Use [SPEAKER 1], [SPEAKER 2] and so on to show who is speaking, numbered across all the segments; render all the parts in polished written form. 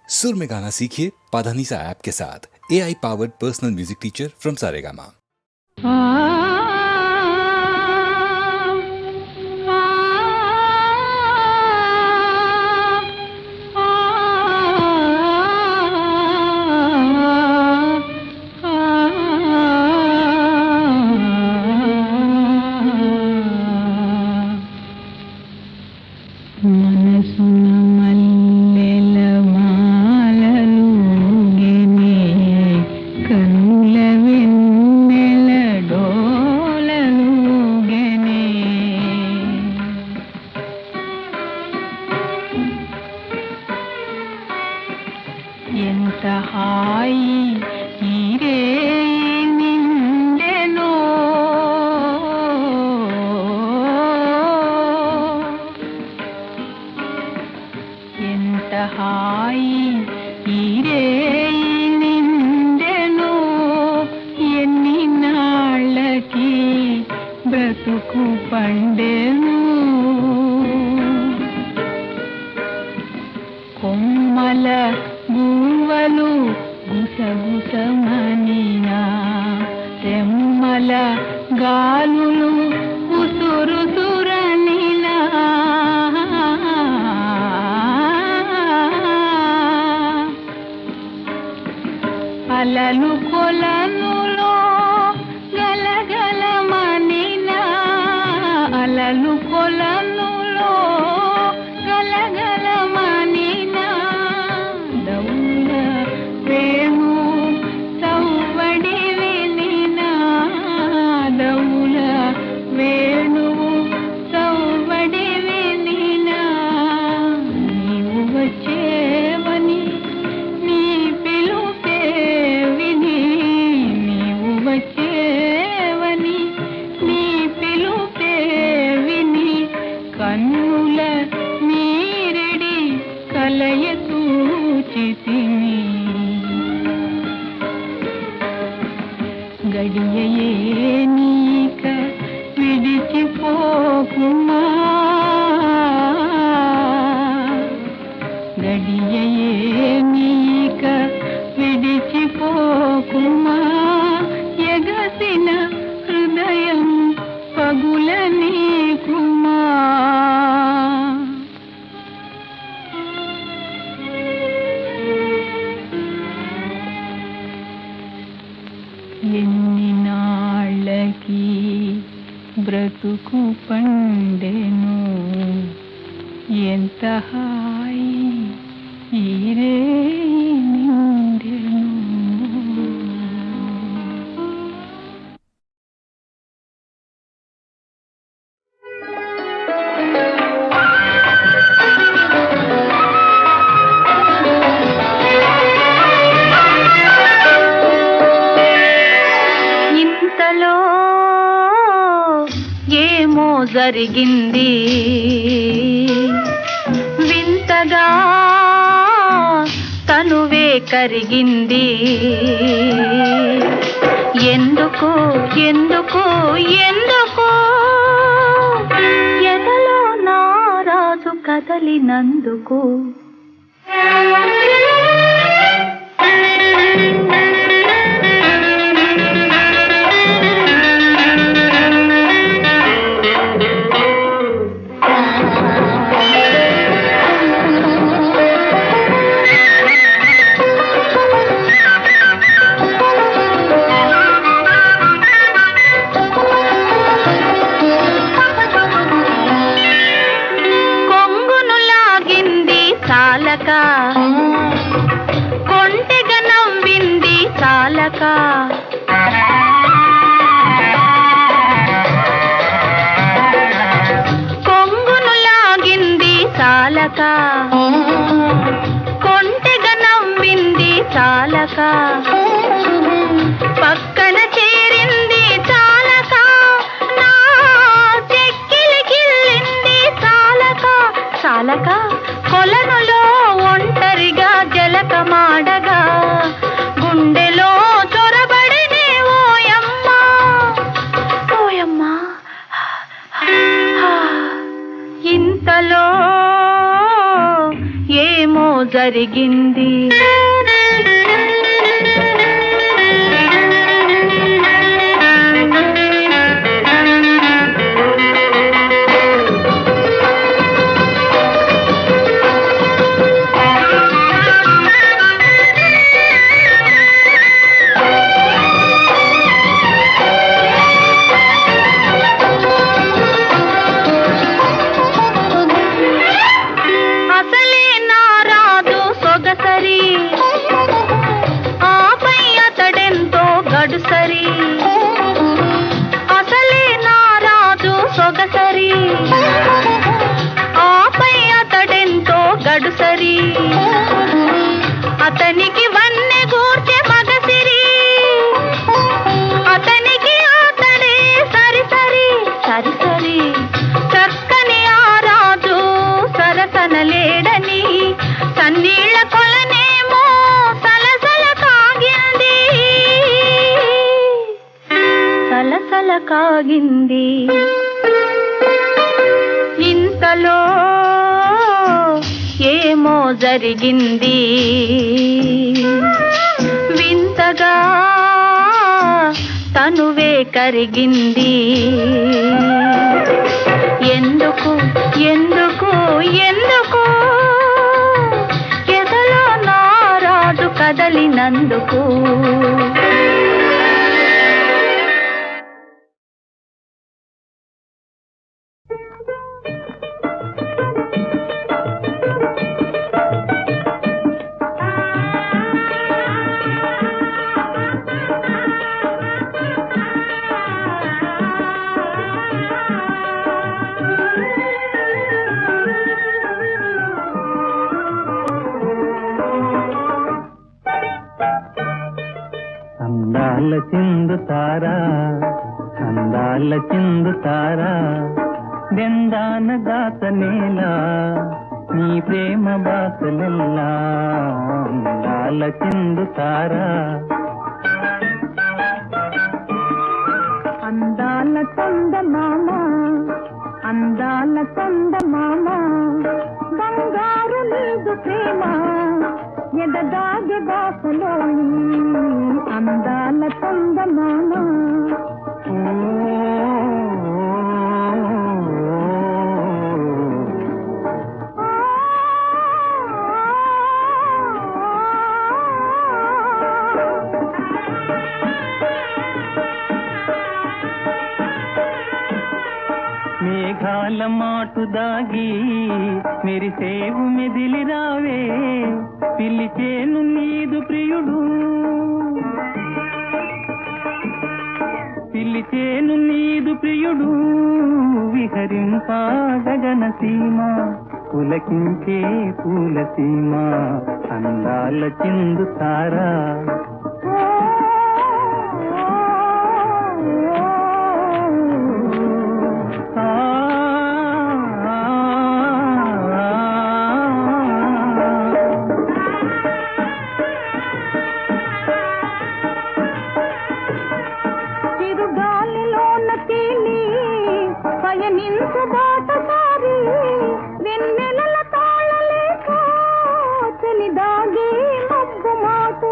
[SPEAKER 1] सुर में गाना सीखिए पाधानीसा ऐप के साथ। AI powered personal music teacher from Saregama.
[SPEAKER 2] బ్రతుకు పండెను ఎంత హాయి ఈరే నిండెను. జరిగింది వింతగా తనువే కరిగింది ఎందుకు ఎందుకు ఎందుకు ఎదలో నారాజు కదలినందుకు కొంటెగా నవ్వింది చాలక కొంగును లాగింది చాలక కొంటెగా నవ్వింది చాలక పక్కన చేరింది చాలక నా చెక్కిలి గిల్లింది చాలక చాలక కొలనులో ఒంటరిగా జలకమాడగా గుండెలో చొరబడినే ఓయమ్మా ఓయమ్మా ఇంతలో ఏమో జరిగింది. అసలే నా రాజు సొగసరి, ఆపై అతడెంతో గడుసరి, అతనికి వన్నె గూర్చె మగసిరి, అతనికి అతడే సరి సరి సరి సరి. చక్కని ఆ రాజు సరసనలేడని సన్నీళ్ల కొలనేమో సలసల కాగింది, సలసల కాగింది. ఇంతలో ఏమో జరిగింది వింతగా, తనువే కరిగింది. ఎందుకు ఎందుకు ఎందుకు ఎదలో నా రాజు కదలినందుకు.
[SPEAKER 3] అందాల చిందుతారా అందాల చిందుతారా బెందాన దాతనేలా నీ ప్రేమ బాసలెల్లా. అందాల చిందుతారా
[SPEAKER 2] అందాల చందమామ, అందాల చందమామ, బంగారు నీదు ప్రేమ ఎదగాగే బాసలోని. అందాల చందమామ
[SPEAKER 3] మేఘాల మాటు దాగి మెరిసేవు మెదిలి రావే, పిలిచేను నీదు ప్రియుడు, పిలిచేను నీదు ప్రియుడు. విహరింపా గగన సీమ, పులకించే పూల సీమ. అందాల చిందుతారా
[SPEAKER 2] పయనించు బాటసారి, వెన్నెలల తాళలేక చెలిదాగే మబ్బు మాటు,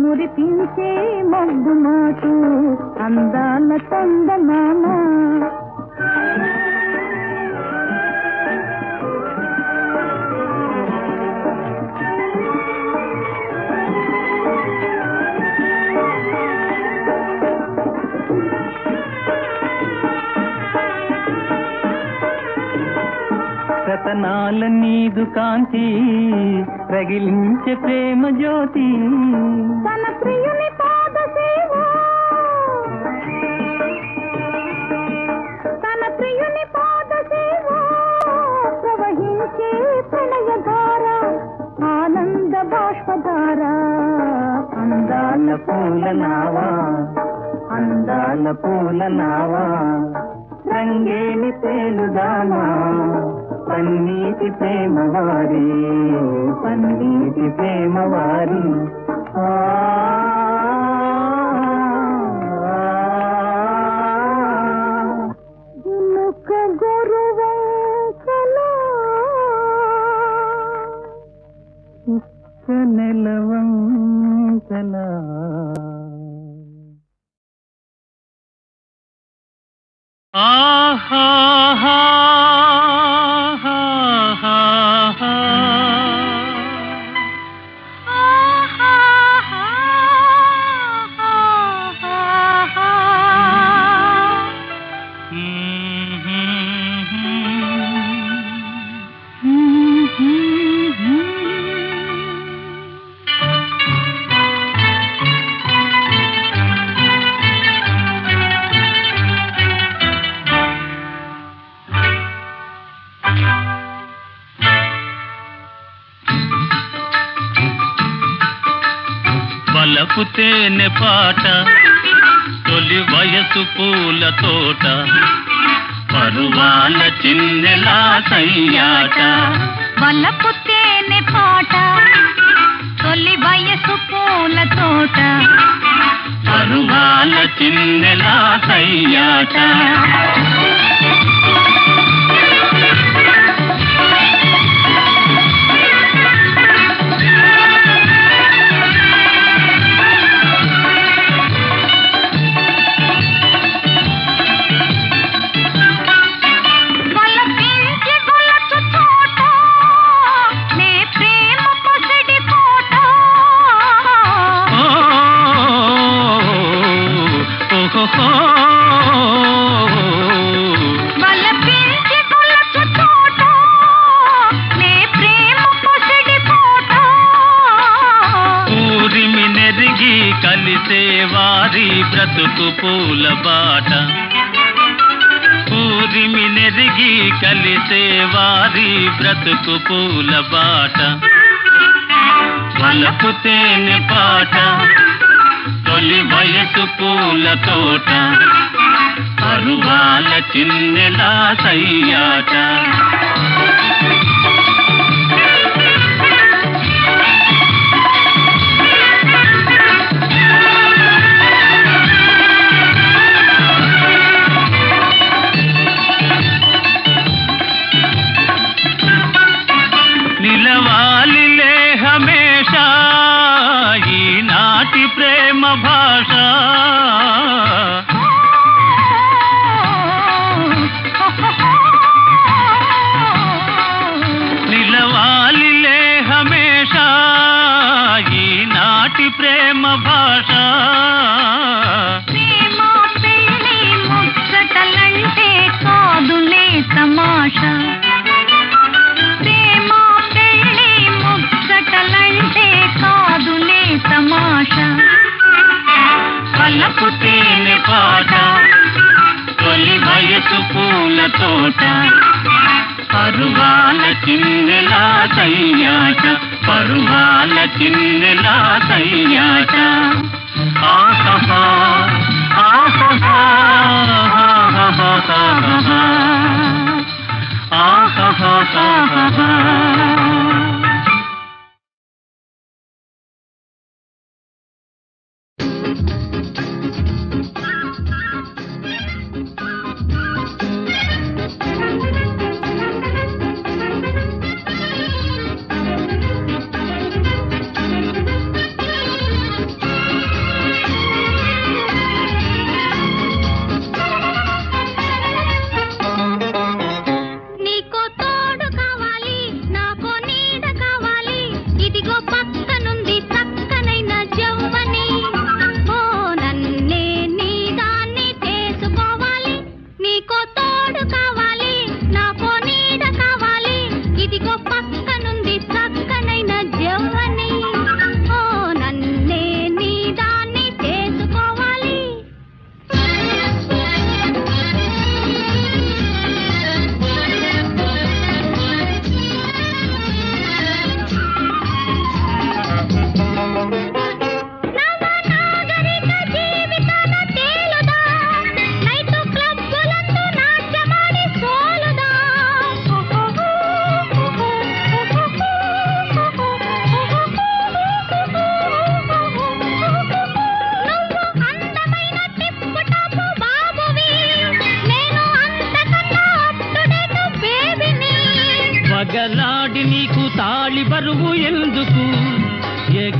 [SPEAKER 2] మురిపించే మబ్బు మాటు. అందాల చందమామ
[SPEAKER 3] రతనాల నీదు కాంతి రగిలించే ప్రేమ జ్యోతి.
[SPEAKER 2] తన ప్రియుని పాద సేవ, తన ప్రియుని పాద సేవ, ప్రవహించే ప్రణయధార, ఆనంద బాష్పధార.
[SPEAKER 3] అందాల పూల నావా అందాల పూల నావా, రంగేలి తేలుదామా పన్నీటి ప్రేమవారి, పన్నీటి ప్రేమవారి.
[SPEAKER 2] జిలుక గొరువంకల
[SPEAKER 3] నెలవంకలా ఆహా వలపు తేనె పాట తొలి వయసు పూల తోట పరువాల చిన్నెలా సయ్యాట
[SPEAKER 2] వలపు తేనె పాట తొలి వయసు పూల తోట
[SPEAKER 3] పరువాల చిన్నెలా సయ్యాట వారి బ్రతుకు పూల బాట ఊరిమి నెరిగి కలిసే వారి బ్రతుకు పూల బాట వలపు తేనె పాట తొలి వయసు పూల తోట పరువాల చిన్నెలా సయ్యాట నిలవాలిలే హమేషా ఈనాటి ప్రేమ భాష నిలవాలిలే హమేషా ఈనాటి ప్రేమ భాష
[SPEAKER 2] ప్రేమ పెళ్ళి ముచ్చటలంటే కాదులే తమాషా తమాషా
[SPEAKER 3] వలపు తేనె పాట తొలి వయసు పూల తోట పరువాల చిన్నెలా సయ్యాట పరువాల చిన్నెలా సయ్యాట ఆహా ఆహా ఆహా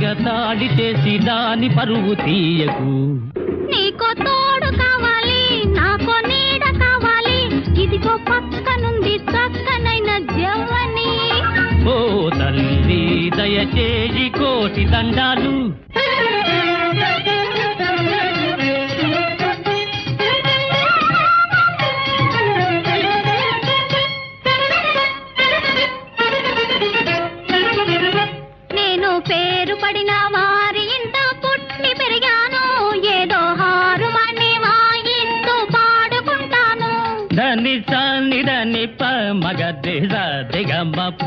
[SPEAKER 3] ఎగతాళి చేసి దాని పరువు తీయకు.
[SPEAKER 2] నీకో తోడు కావాలి, నాకో నీడ కావాలి, ఇదిగో పక్కనుంది చక్కనైన జవ్వని.
[SPEAKER 3] ఓ తల్లి దయచేసి కోటి దండాలు.
[SPEAKER 2] నేను పేరు పడిన వారి ఇంట పుట్టి పెరిగాను, ఏదో హారుమని వాయిస్తూ పాడుకుంటాను.
[SPEAKER 3] దని సాని దని ప మగ దిగమ్మప్ప.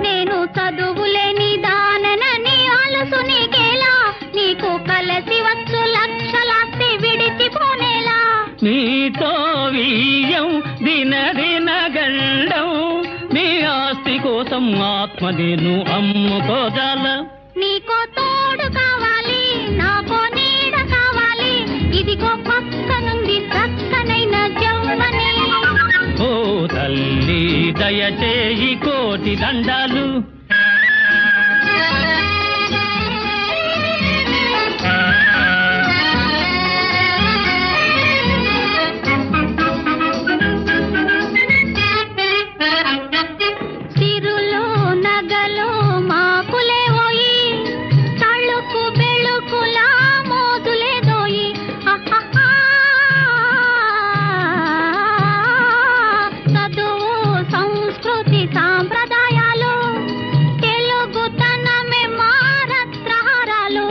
[SPEAKER 2] నేను చదువులేని దాననని అలసు నీకేలా, నీకు కలసి వచ్చు లక్షలాస్తి విడిచిపోనేలా.
[SPEAKER 3] నీతో వీయం దిన దిన గండం, నీ ఆస్తి కోసం ఆత్మ నేను అమ్ముకోజాల.
[SPEAKER 2] నీకో తోడు కావాలి, నాకో నీడ కావాలి, ఇదిగో పక్కనుంది చక్కనైన జవ్వని.
[SPEAKER 3] ఓ తల్లి దయచేయి కోటి దండాలు.
[SPEAKER 2] సిరులో నగలో మాకులేవోయి, తళుకు బెళుకులా మోదులేదోయి. చదువు సంస్కృతి సాంప్రదాయాలు, తెలుగుతనమే మారత్రహారాలు.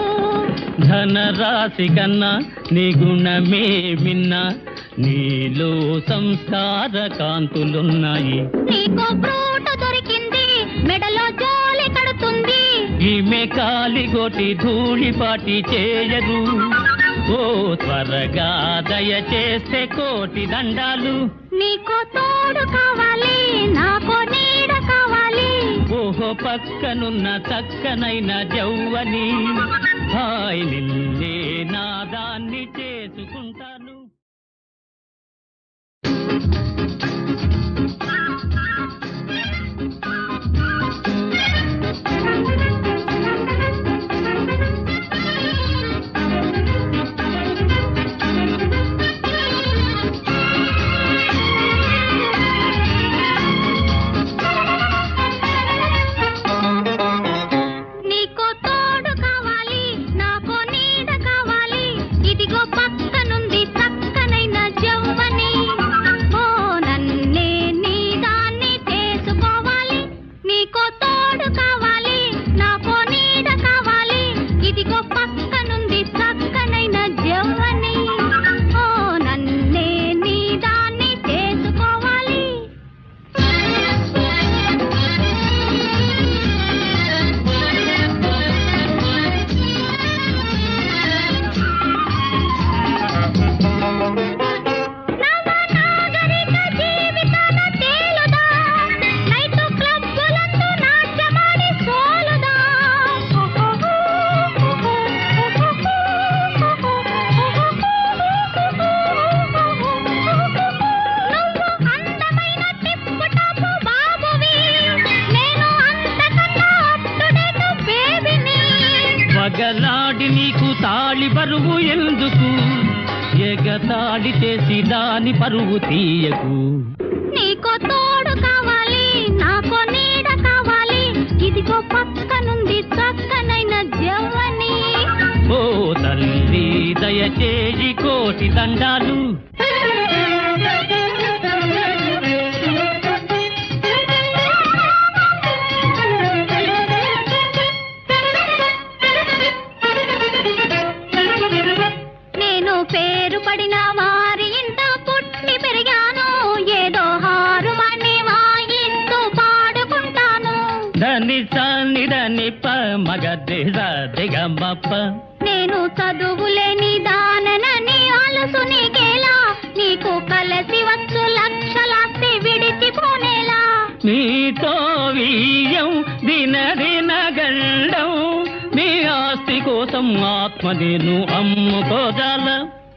[SPEAKER 3] ధనరాశి కన్నా నీ గుణమే మిన్నా, నీలో సంస్కార కాంతులున్నాయి.
[SPEAKER 2] నీకో బ్రూటు దొరికింది, మెడలో జోలి కడుతుంది.
[SPEAKER 3] ఈమె కాలిగోటి ధూళిపాటి చేయరు. ఓ త్వరగా దయచేస్తే కోటి దండాలు.
[SPEAKER 2] నీకో తోడు కావాలి, నాకో నీడ కావాలి,
[SPEAKER 3] ఓహో పక్కనున్న చక్కనైన జవ్వని. హాయ్ నిన్నే నాదాన్ని చేసుకుంటాను.
[SPEAKER 2] నీకో తోడు కావాలి, నాకో నీడ కావాలి, ఇదిగో పక్కనుంది చక్కనైన జవ్వని. ఓ నన్నే నీ దాన్ని చేసుకోవాలి. నీకో తోడు కావాలి, నాకో నీడ కావాలి, ఇదిగో పక్కనుంది చక్కనైన జవ్వని. ఓ నన్నే నీ దాన్ని చేసుకోవాలి. నవనాగరిక జీవితాన తేలుదా, నైటు క్లబ్బులందు నాట్యమాడి సోలుదా. నువ్వు అందమైన టిప్పు టాపు బాబువి, నేను అంతకన్నా అప్ టు డేట్ బేబీని.
[SPEAKER 3] పగలాడి నీకు తాళి బరువు ఎందుకు, ఎగతాళి చేసి దాని పరువు తీయకు.
[SPEAKER 2] నీకో తోడు కావాలి, నాకో నీడ కావాలి, ఇదిగో పక్కనుంది చక్కనైన జవ్వని.
[SPEAKER 3] ఓ తల్లి దయచేసి కోటి దండాలు.
[SPEAKER 2] నేను పేరు పడిన వారి ఇంట పుట్టి పెరిగాను, ఏదో హారుమని వాయిస్తూ పాడుకుంటాను.
[SPEAKER 3] దని సాని దని ప మగ దిగమ్మప్ప.
[SPEAKER 2] నేను చదువులేని దాననని అలసు నీకేలా, నీకు కలసి వచ్చు లక్షలాస్తి విడిచిపోనేలా.
[SPEAKER 3] నీతో వీయం దిన దిన గండం, నీ ఆస్తి కోసం ఆత్మ నేను అమ్ముకోజాల.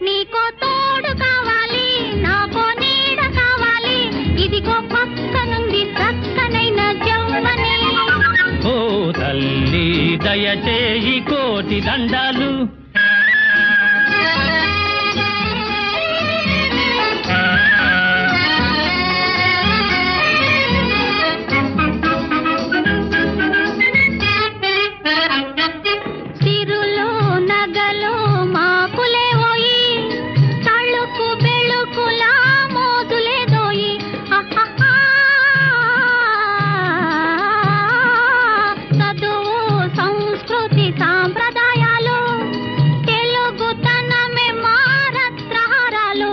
[SPEAKER 2] నీకో తోడు కావాలి, నాకో నీడ కావాలి, ఇదిగో పక్కనుంది చక్కనైన జవ్వని.
[SPEAKER 3] ఓ తల్లి దయచేయి కోటి దండాలు.
[SPEAKER 2] సిరులు నగలు మాకులే ఓయి తళుకు బెళుకులా మోదులే దోయి అహహా. చదువు సంస్కృతి సాంప్రదాయాలు తెలుగుతనమే మా రత్నహారాలు.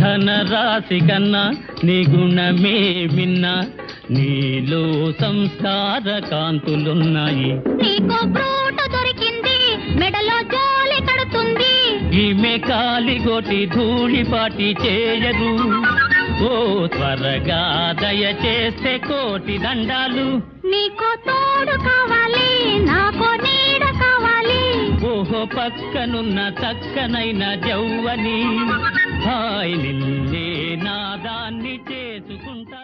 [SPEAKER 3] ధనరాశి కన్నా నీ గుణమే మిన్నా, నీలో సంస్కార కాంతులున్నాయి.
[SPEAKER 2] నీకు బ్రూటు దొరికింది మెడలో జోలి కడుతుంది.
[SPEAKER 3] ఈమె కాలిగోటి ధూళిపాటి చేయదు. ఓ త్వరగా దయచేస్తే కోటి దండాలు.
[SPEAKER 2] నీకు తోడు కావాలి నాకు నీడ కావాలి.
[SPEAKER 3] ఓహో పక్కనున్న చక్కనైన జౌవని హాయ్ నిన్నే నాదాన్ని చేసుకుంటా.